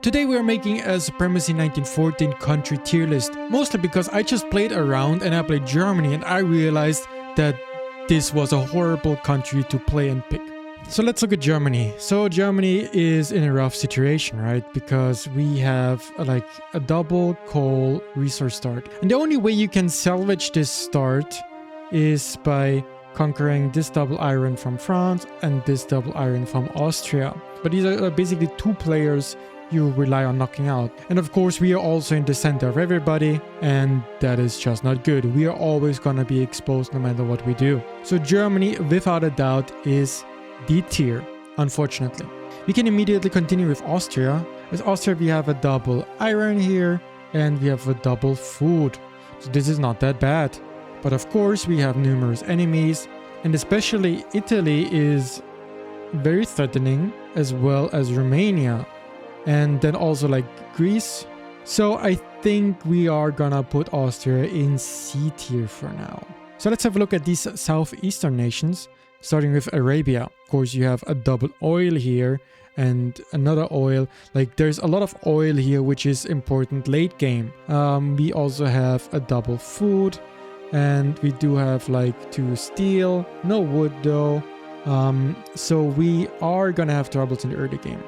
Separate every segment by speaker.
Speaker 1: Today we are making a Supremacy 1914 country tier list, mostly because I just played around and I played Germany and I realized that this was a horrible country to play and pick. So let's look at Germany. So Germany is in a rough situation, right? Because we have like a double coal resource start. And the only way you can salvage this start is by conquering this double iron from France and this double iron from Austria. But these are basically two players you rely on knocking out. And of course we are also in the center of everybody, and that is just not good. We are always gonna be exposed no matter what we do. So Germany, without a doubt, is D tier, unfortunately. We can immediately continue with Austria. With Austria we have a double iron here and we have a double food. So this is not that bad. But of course we have numerous enemies, and especially Italy is very threatening, as well as Romania. And then also like Greece. So I think we are gonna put Austria in C tier for now. So let's have a look at these southeastern nations, starting with Arabia. Of course, you have a double oil here and another oil. Like there's a lot of oil here, which is important late game. We also have a double food, and we do have like 2 steel, no wood though. So we are gonna have troubles in the early game.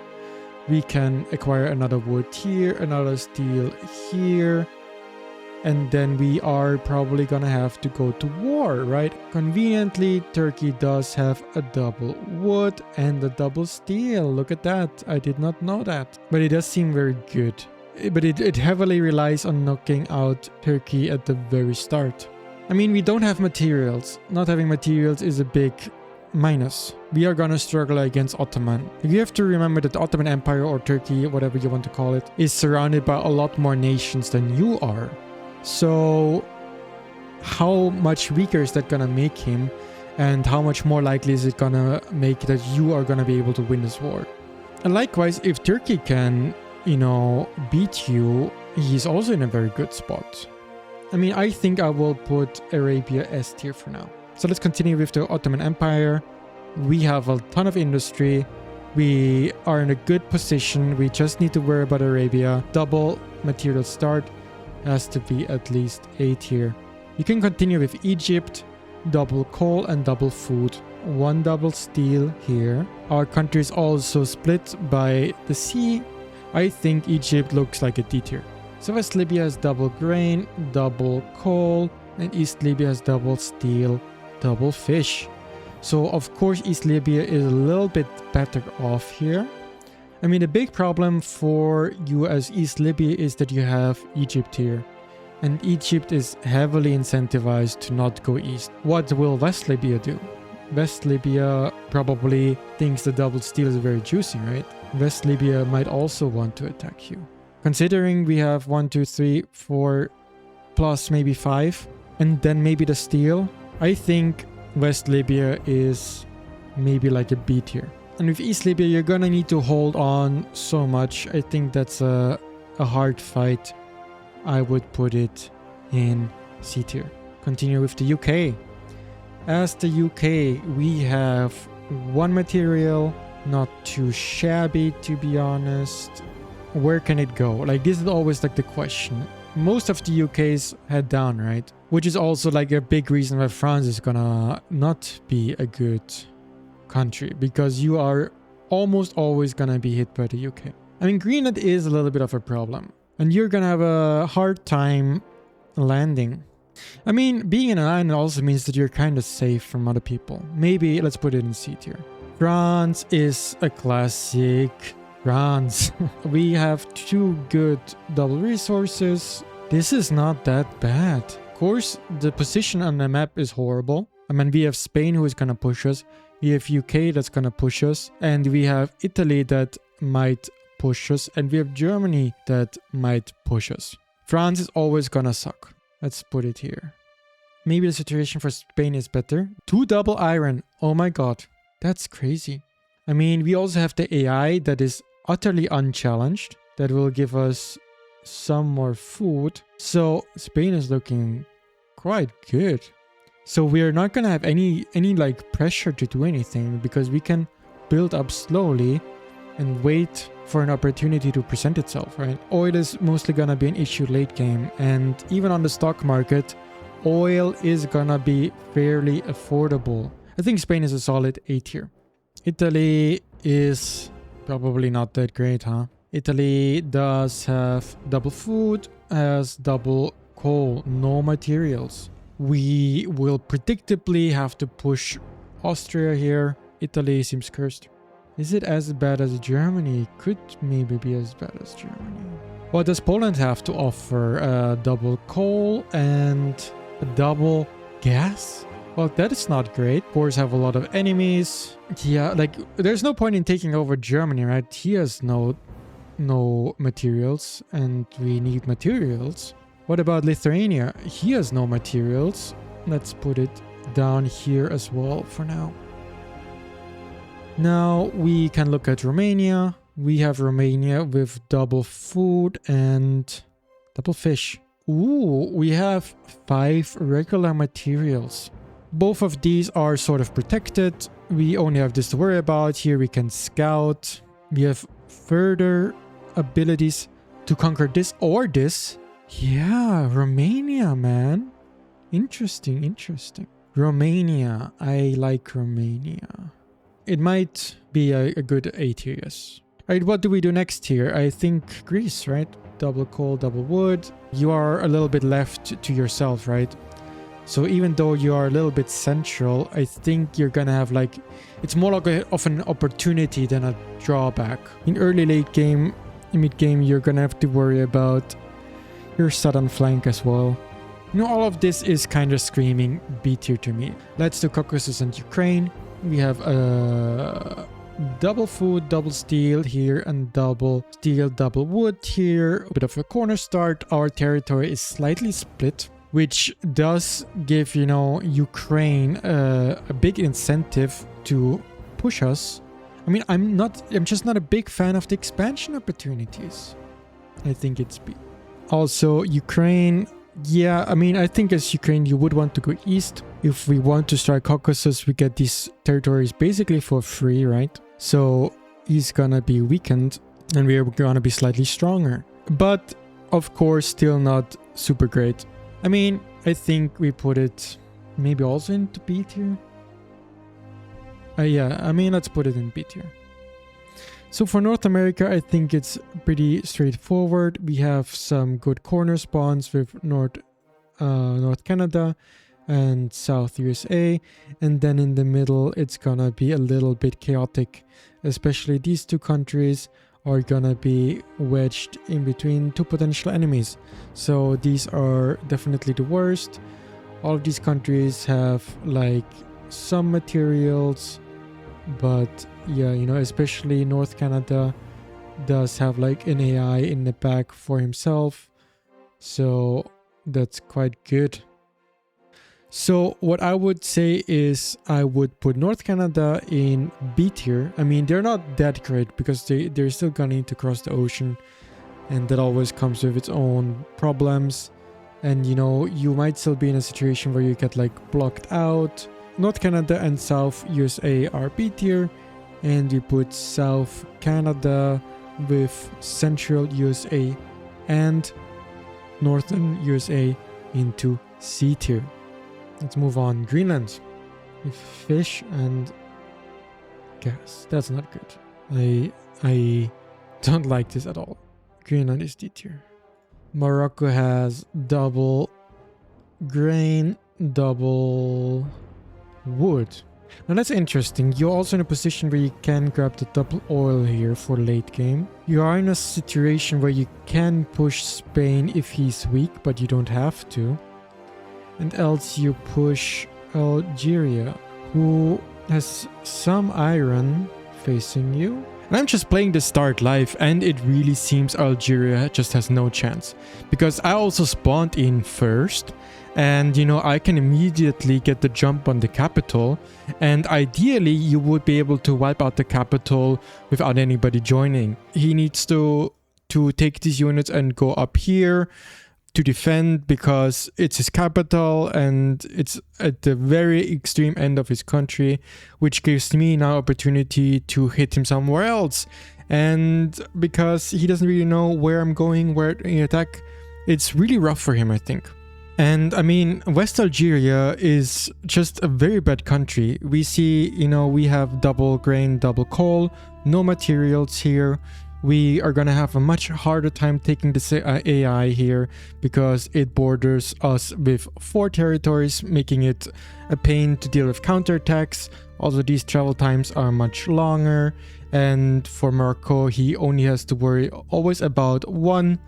Speaker 1: We can acquire another wood here, another steel here, and then we are probably gonna have to go to war, right? Conveniently, Turkey does have a double wood and a double steel. Look at that. I did not know that. But it does seem very good. But it heavily relies on knocking out Turkey at the very start. I mean, we don't have materials. Not having materials is a big minus. We are gonna struggle against Ottoman. You have to remember that the Ottoman Empire, or Turkey, whatever you want to call it, is surrounded by a lot more nations than you are. So how much weaker is that gonna make him, and how much more likely is it gonna make that you are gonna be able to win this war? And likewise, if Turkey can, beat you, he's also in a very good spot. I mean, I think I will put Arabia S tier for now. So let's continue with the Ottoman Empire. We have a ton of industry. We are in a good position. We just need to worry about Arabia. Double material start has to be at least A tier. You can continue with Egypt, double coal and double food. 1 double steel here. Our country is also split by the sea. I think Egypt looks like a D tier. So West Libya has double grain, double coal, and East Libya has double steel, double fish. So of course East Libya is a little bit better off here. I mean, the big problem for you as East Libya is that you have Egypt here, and Egypt is heavily incentivized to not go east. What will West Libya do? West Libya probably thinks the double steel is very juicy, right? West Libya might also want to attack you. Considering we have 1, 2, 3, 4 plus maybe 5, and then maybe the steel, I think West Libya is maybe like a B tier. And with East Libya, you're gonna need to hold on so much. I think that's a hard fight. I would put it in C tier. Continue with the UK. As the UK, we have 1 material, not too shabby to be honest. Where can it go? Like, this is always like the question. Most of the UK's head down, right? Which is also like a big reason why France is gonna not be a good country, because you are almost always gonna be hit by the UK. I mean, Greenland is a little bit of a problem, and you're gonna have a hard time landing. I mean, being in an island also means that you're kind of safe from other people. Maybe let's put it in C tier. France is a classic. France. We have 2 good double resources. This is not that bad. Of course, the position on the map is horrible. I mean, we have Spain who is going to push us. We have UK that's going to push us. And we have Italy that might push us. And we have Germany that might push us. France is always going to suck. Let's put it here. Maybe the situation for Spain is better. 2 double iron. Oh my god. That's crazy. I mean, we also have the AI that is utterly unchallenged. That will give us some more food. So Spain is looking quite good. So we're not gonna have any like pressure to do anything, because we can build up slowly and wait for an opportunity to present itself, right? Oil is mostly gonna be an issue late game, and even on the stock market, oil is gonna be fairly affordable. I think Spain is a solid A tier. Italy is probably not that great, huh? Italy does have double food, has double coal, no materials. We will predictably have to push Austria here. Italy seems cursed. Is it as bad as Germany? Could maybe be as bad as Germany. What does Poland have to offer? Double coal and a double gas? Well, that is not great. Of course, have a lot of enemies. Yeah, like, there's no point in taking over Germany, right? He has no materials, and we need materials. What about Lithuania? He has no materials. Let's put it down here as well for now. Now we can look at Romania. We have Romania with double food and double fish. Ooh, we have 5 regular materials. Both of these are sort of protected. We only have this to worry about. Here we can scout. We have further abilities to conquer this or this. Yeah, Romania, man. Interesting, interesting. Romania. I like Romania. It might be a good A tier, yes. Alright, what do we do next here? I think Greece, right? Double coal, double wood. You are a little bit left to yourself, right? So even though you are a little bit central, I think you're gonna have like... It's more like of an opportunity than a drawback. In early late game, mid game, you're gonna have to worry about your southern flank as well. You know, all of this is kind of screaming B tier to me. Let's do Caucasus and Ukraine. We have double food, double steel here, and double steel, double wood here. A bit of a corner start. Our territory is slightly split, which does give, you know, Ukraine a big incentive to push us. I mean, I'm just not a big fan of the expansion opportunities. I think it's B. Also, Ukraine. Yeah, I mean, I think as Ukraine, you would want to go east. If we want to start Caucasus, we get these territories basically for free, right? So he's gonna be weakened and we're gonna be slightly stronger. But, of course, still not super great. I mean, I think we put it maybe also into B tier. Yeah, I mean, let's put it in B tier. So for North America, I think it's pretty straightforward. We have some good corner spawns with North Canada and South USA. And then in the middle, it's gonna be a little bit chaotic. Especially these two countries are gonna be wedged in between two potential enemies. So these are definitely the worst. All of these countries have like some materials, but yeah, you know, especially North Canada does have like an AI in the back for himself. So that's quite good. So what I would say is I would put North Canada in B tier. I mean, they're not that great because they're still gonna need to cross the ocean. And that always comes with its own problems. And you know, you might still be in a situation where you get like blocked out. North Canada and South USA are B tier. And we put South Canada with Central USA and Northern USA into C tier. Let's move on. Greenland with fish and gas. That's not good. I don't like this at all. Greenland is D tier. Morocco has double grain, double wood. Now that's interesting. You're also in a position where you can grab the double oil here for late game. You are in a situation where you can push Spain if he's weak, but you don't have to. And else you push Algeria, who has some iron facing you. And I'm just playing the start live, and it really seems Algeria just has no chance. Because I also spawned in first. And, you know, I can immediately get the jump on the capital. And ideally, you would be able to wipe out the capital without anybody joining. He needs to take these units and go up here to defend because it's his capital and it's at the very extreme end of his country, which gives me now opportunity to hit him somewhere else. And because he doesn't really know where I'm going, where to attack, it's really rough for him, I think. And I mean, West Algeria is just a very bad country. We see, we have double grain, double coal, no materials here. We are gonna have a much harder time taking this AI here because it borders us with 4 territories, making it a pain to deal with counterattacks. Also, these travel times are much longer. And for Morocco, he only has to worry always about one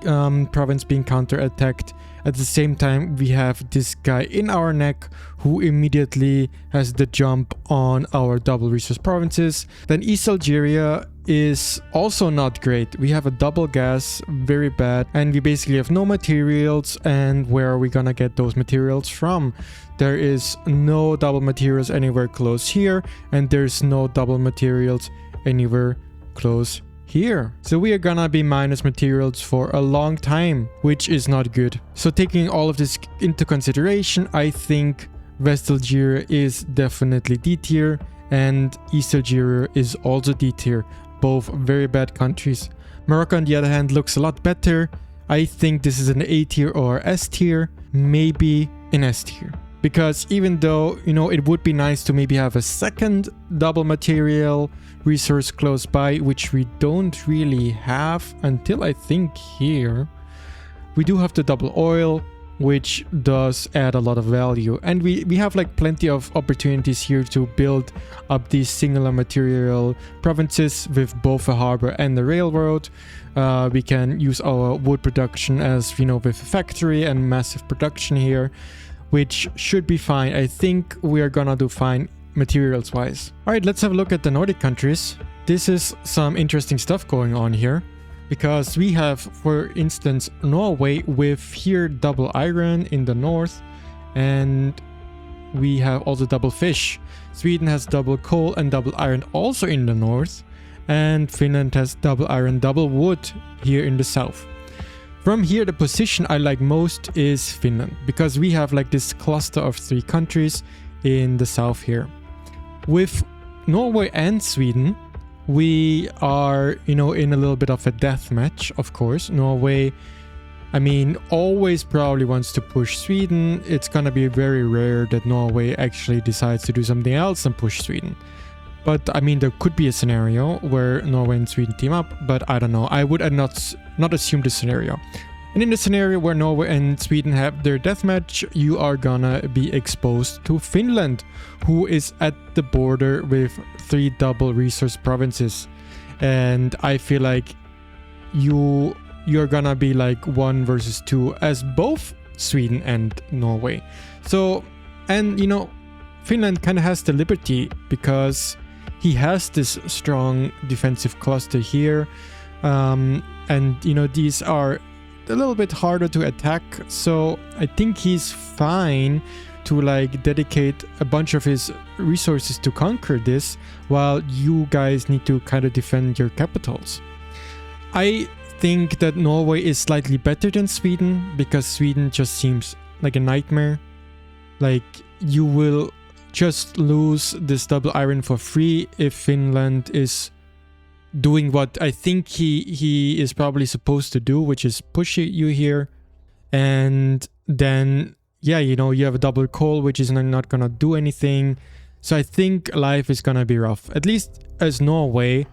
Speaker 1: province being counterattacked. At the same time, we have this guy in our neck who immediately has the jump on our double resource provinces. Then East Algeria is also not great. We have a double gas, very bad, and we basically have no materials. And where are we gonna get those materials from? There is no double materials anywhere close here, and there's no double materials anywhere close here. So we are gonna be minus materials for a long time, which is not good. So taking all of this into consideration, I think West Algeria is definitely D tier and East Algeria is also D tier. Both very bad countries. Morocco, on the other hand, looks a lot better. I think this is an A tier or S tier, maybe an S tier. Because even though, it would be nice to maybe have a second double material resource close by, which we don't really have until I think here. We do have the double oil, which does add a lot of value. And we have like plenty of opportunities here to build up these singular material provinces with both a harbor and a railroad. We can use our wood production as, with a factory and massive production here, which should be fine. I think we are gonna do fine materials wise. All right, let's have a look at the Nordic countries. This is some interesting stuff going on here because we have, for instance, Norway with here double iron in the north, and we have also double fish. Sweden has double coal and double iron also in the north, and Finland has double iron, double wood here in the south. From here, the position I like most is Finland, because we have like this cluster of 3 countries in the south here. With Norway and Sweden, we are, in a little bit of a death match, of course. Norway, always probably wants to push Sweden. It's gonna be very rare that Norway actually decides to do something else and push Sweden. But there could be a scenario where Norway and Sweden team up, but I don't know. I would not assume this scenario. And in the scenario where Norway and Sweden have their deathmatch, you are gonna be exposed to Finland, who is at the border with 3 double resource provinces. And I feel like you're gonna be like 1 versus 2 as both Sweden and Norway. So, and Finland kind of has the liberty because he has this strong defensive cluster here. And these are a little bit harder to attack, so I think he's fine to like dedicate a bunch of his resources to conquer this, while you guys need to kind of defend your capitals. I think that Norway is slightly better than Sweden because Sweden just seems like a nightmare. Like, you will just lose this double iron for free if Finland is doing what I think he is probably supposed to do, which is push you here. And then, yeah, you have a double coal, which is not gonna do anything. So I think life is gonna be rough, at least as Norway.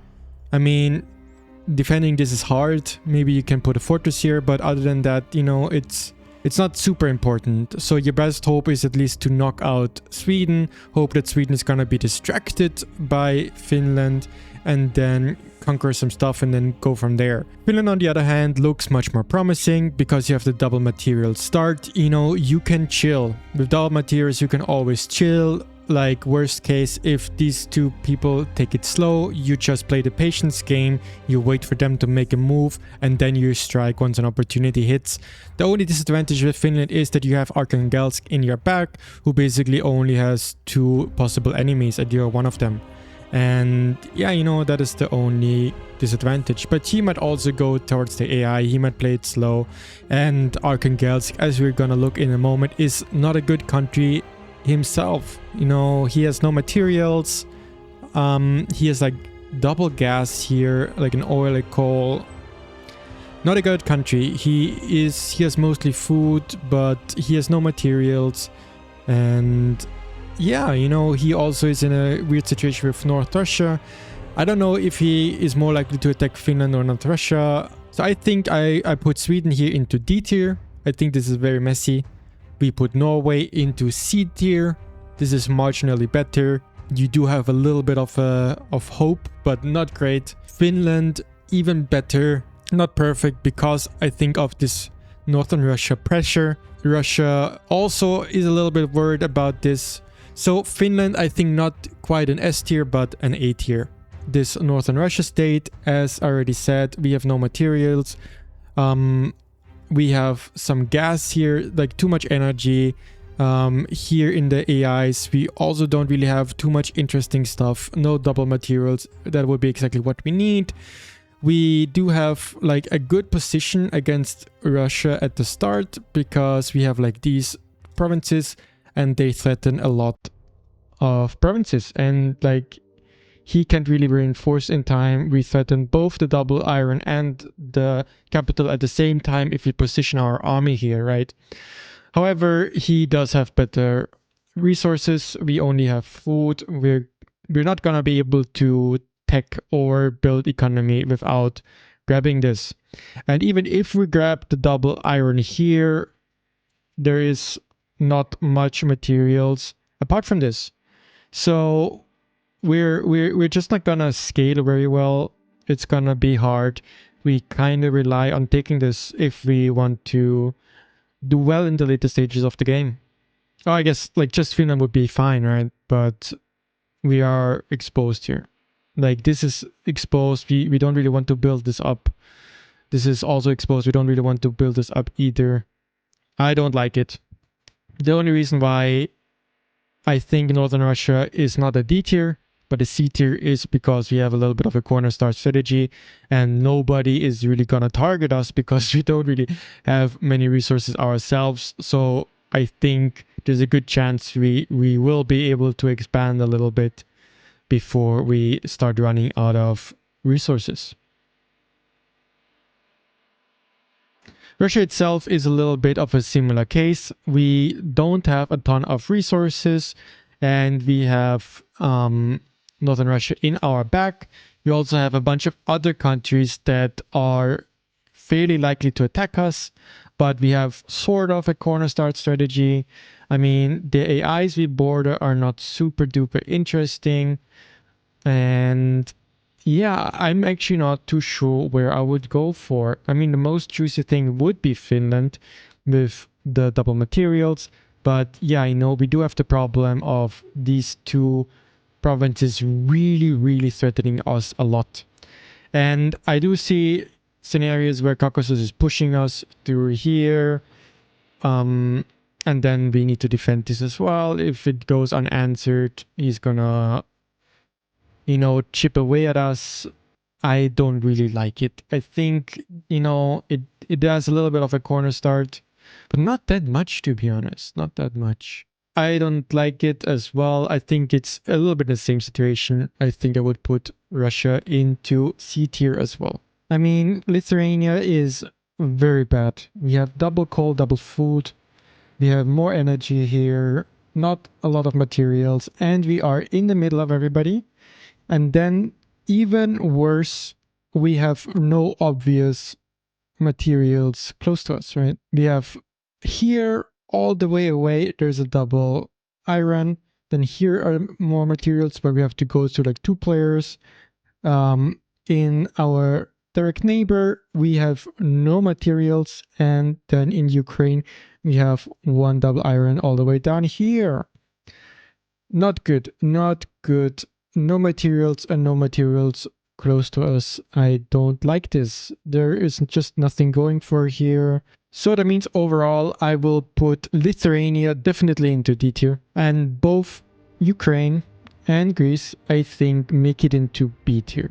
Speaker 1: Defending this is hard. Maybe you can put a fortress here, but other than that, it's not super important. So your best hope is at least to knock out Sweden, hope that Sweden is gonna be distracted by Finland, and then conquer some stuff and then go from there. Finland, on the other hand, looks much more promising because you have the double material start. You can chill. With double materials, you can always chill. Like, worst case, if these 2 people take it slow, you just play the patience game, you wait for them to make a move, and then you strike once an opportunity hits. The only disadvantage with Finland is that you have Archangelsk in your back, who basically only has 2 possible enemies, and you're one of them. And yeah, that is the only disadvantage. But he might also go towards the AI, he might play it slow. And Archangelsk, as we're gonna look in a moment, is not a good country himself. He has no materials. He has like double gas here, like an oil, a coal. Not a good country. He has mostly food, but he has no materials. And yeah, you know, he also is in a weird situation with North Russia. I don't know if he is more likely to attack Finland or North Russia. So I think I put Sweden here into D tier. I think this is very messy. We put Norway into C tier. This is marginally better. You do have a little bit of hope, but not great. Finland, even better. Not perfect because I think of this Northern Russia pressure. Russia also is a little bit worried about this. So Finland, I think not quite an S tier, but an A tier. This Northern Russia state, as I already said, we have no materials. We have some gas here, like too much energy. Here in the AIs, we also don't really have too much interesting stuff. No double materials. That would be exactly what we need. We do have like a good position against Russia at the start because we have like these provinces and they threaten a lot of provinces, and like he can't really reinforce in time. We threaten both the double iron and the capital at the same time if we position our army here, right? However, he does have better resources. We only have food. We're not gonna be able to tech or build economy without grabbing this. And even if we grab the double iron here, there is not much materials apart from this. So we're just not gonna scale very well. It's gonna be hard. We kind of rely on taking this if we want to do well in the later stages of the game. Oh, I guess like just Finland would be fine, right? But we are exposed here. Like this is exposed. We don't really want to build this up. This is also exposed. We don't really want to build this up either. I don't like it. The only reason why I think Northern Russia is not a D tier, but a C tier is because we have a little bit of a corner star strategy and nobody is really gonna target us because we don't really have many resources ourselves. So I think there's a good chance we will be able to expand a little bit before we start running out of resources. Russia itself is a little bit of a similar case. We don't have a ton of resources and we have Northern Russia in our back. We also have a bunch of other countries that are fairly likely to attack us, but we have sort of a corner start strategy. I mean, the AIs we border are not super duper interesting. And yeah, I'm actually not too sure where I would go for. I mean, the most juicy thing would be Finland with the double materials. But yeah, I know we do have the problem of these two provinces really, really threatening us a lot. And I do see scenarios where Caucasus is pushing us through here. And then we need to defend this as well. If it goes unanswered, he's gonna chip away at us. I don't really like it. I think, it does a little bit of a corner start, but not that much, to be honest. Not that much. I don't like it as well. I think it's a little bit the same situation. I think I would put Russia into C tier as well. I mean, Lithuania is very bad. We have double coal, double food. We have more energy here, not a lot of materials, and we are in the middle of everybody. And then even worse, we have no obvious materials close to us, right? We have here all the way away, there's a double iron. Then here are more materials where we have to go to like 2 players. In our direct neighbor, we have no materials. And then in Ukraine, we have 1 double iron all the way down here. Not good, not good. No materials and no materials close to us. I don't like this. There is just nothing going for here. So that means overall, I will put Lithuania definitely into D tier. And both Ukraine and Greece, I think, make it into B tier.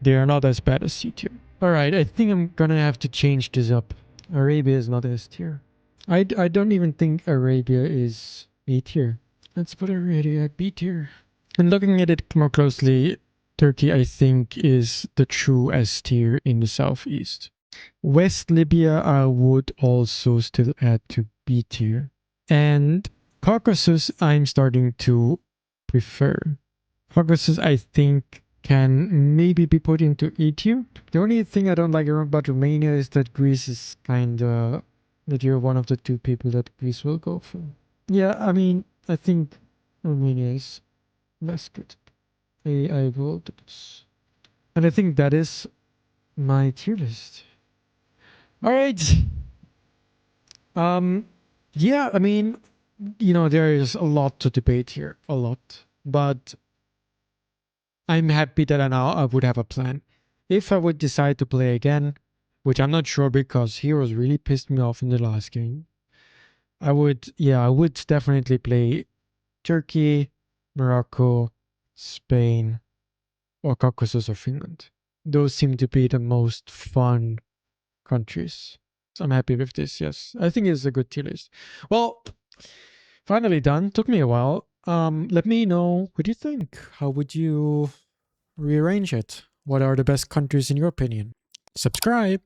Speaker 1: They are not as bad as C tier. Alright, I think I'm gonna have to change this up. Arabia is not S tier. I don't even think Arabia is A tier. Let's put Arabia at B tier. And looking at it more closely, Turkey, I think, is the true S tier in the southeast. West Libya, I would also still add to B tier. And Caucasus, I'm starting to prefer. Caucasus, I think, can maybe be put into E tier. The only thing I don't like about Romania is that Greece is kind of that you're one of the two people that Greece will go for. Yeah, I mean, I think Romania is less good. I will do this. And I think that is my tier list. All right. Um, yeah, I mean, there is a lot to debate here, a lot. But I'm happy that now I would have a plan. If I would decide to play again, which I'm not sure because Heroes really pissed me off in the last game, I would definitely play Turkey, Morocco, Spain, or Caucasus or Finland. Those seem to be the most fun countries. So I'm happy with this, yes. I think it's a good tier list. Well, finally done. Took me a while. Let me know what do you think. How would you rearrange it? What are the best countries in your opinion? Subscribe.